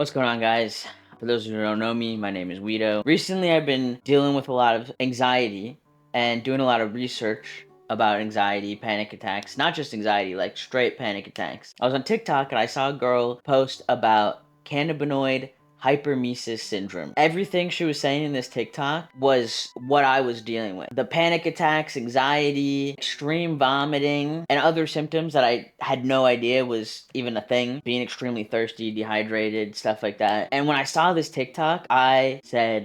What's going on, guys? For those who don't know me, my name is Weedo. Recently, I've been dealing with a lot of anxiety and doing a lot of research about anxiety, panic attacks. Not just anxiety, like straight panic attacks. I was on TikTok and I saw a girl post about cannabinoid hyperemesis syndrome. Everything she was saying in this TikTok was what I was dealing with. The panic attacks, anxiety, extreme vomiting, and other symptoms that I had no idea was even a thing. Being extremely thirsty, dehydrated, stuff like that. And when I saw this TikTok, I said,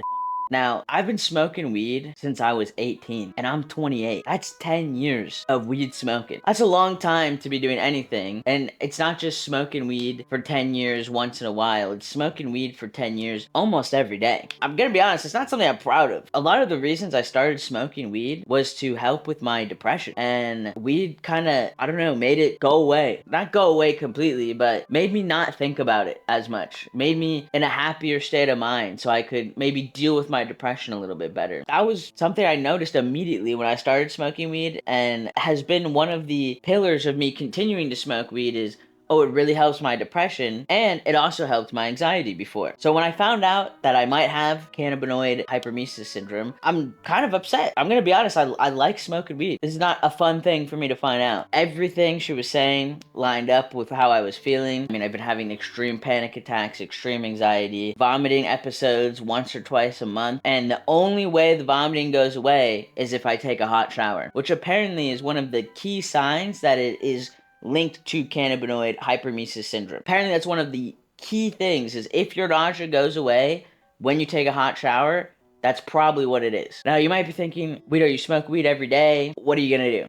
now, I've been smoking weed since I was 18, and I'm 28. That's 10 years of weed smoking. That's a long time to be doing anything, and it's not just smoking weed for 10 years once in a while. It's smoking weed for 10 years almost every day. I'm gonna be honest, it's not something I'm proud of. A lot of the reasons I started smoking weed was to help with my depression, and weed kinda, I don't know, made it go away. Not go away completely, but made me not think about it as much. Made me in a happier state of mind so I could maybe deal with my depression a little bit better. That was something I noticed immediately when I started smoking weed, and has been one of the pillars of me continuing to smoke weed is, oh, it really helps my depression, and it also helped my anxiety before. So when I found out that I might have cannabinoid hyperemesis syndrome, I'm kind of upset. I'm gonna be honest, I like smoking weed. This is not a fun thing for me to find out. Everything she was saying lined up with how I was feeling. I mean, I've been having extreme panic attacks, extreme anxiety, vomiting episodes once or twice a month, and the only way the vomiting goes away is if I take a hot shower, which apparently is one of the key signs that it is linked to cannabinoid hyperemesis syndrome. Apparently that's one of the key things, is if your nausea goes away when you take a hot shower, that's probably what it is. Now you might be thinking, Weedo, you smoke weed every day, what are you gonna do?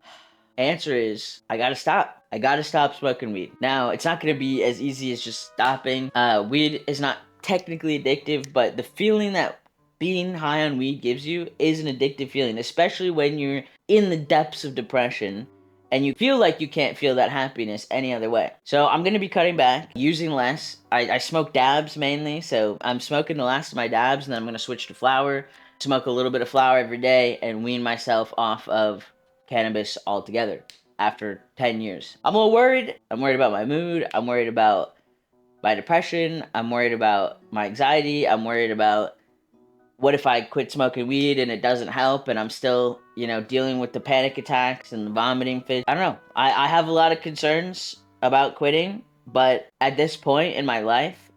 Answer is, I gotta stop. I gotta stop smoking weed. Now, it's not gonna be as easy as just stopping. Weed is not technically addictive, but the feeling that being high on weed gives you is an addictive feeling, especially when you're in the depths of depression and you feel like you can't feel that happiness any other way. So I'm gonna be cutting back, using less. I smoke dabs mainly, so I'm smoking the last of my dabs, and then I'm gonna switch to flower, smoke a little bit of flower every day, and wean myself off of cannabis altogether after 10 years. I'm a little worried. I'm worried about my mood. I'm worried about my depression. I'm worried about my anxiety. I'm worried about what if I quit smoking weed and it doesn't help and I'm still, dealing with the panic attacks and the vomiting fit. I don't know. I have a lot of concerns about quitting, but at this point in my life,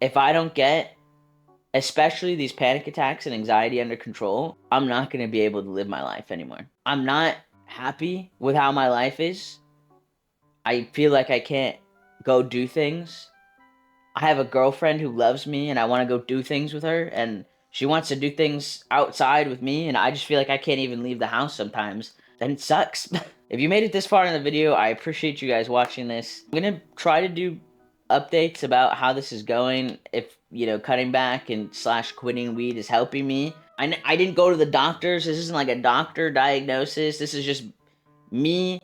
if I don't get especially these panic attacks and anxiety under control, I'm not going to be able to live my life anymore. I'm not happy with how my life is. I feel like I can't go do things. I have a girlfriend who loves me and I want to go do things with her, and she wants to do things outside with me, and I just feel like I can't even leave the house sometimes. And it sucks. If you made it this far in the video, I appreciate you guys watching this. I'm going to try to do updates about how this is going, if, cutting back and slash quitting weed is helping me. I didn't go to the doctors. This isn't like a doctor diagnosis. This is just me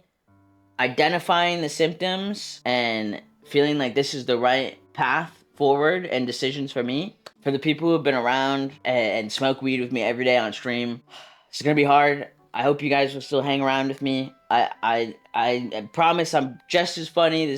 identifying the symptoms and feeling like this is the right path forward and decisions for me. For the people who have been around and smoke weed with me every day on stream, it's gonna be hard. I hope you guys will still hang around with me. I promise I'm just as funny.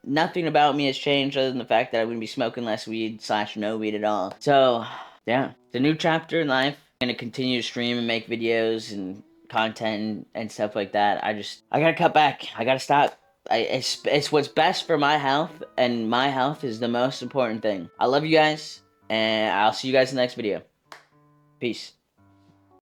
Nothing about me has changed other than the fact that I'm gonna be smoking less weed slash no weed at all. So yeah, it's a new chapter in life. I'm gonna continue to stream and make videos and content and stuff like that. I gotta cut back. I gotta stop. It's what's best for my health, and my health is the most important thing. I love you guys, and I'll see you guys in the next video. Peace.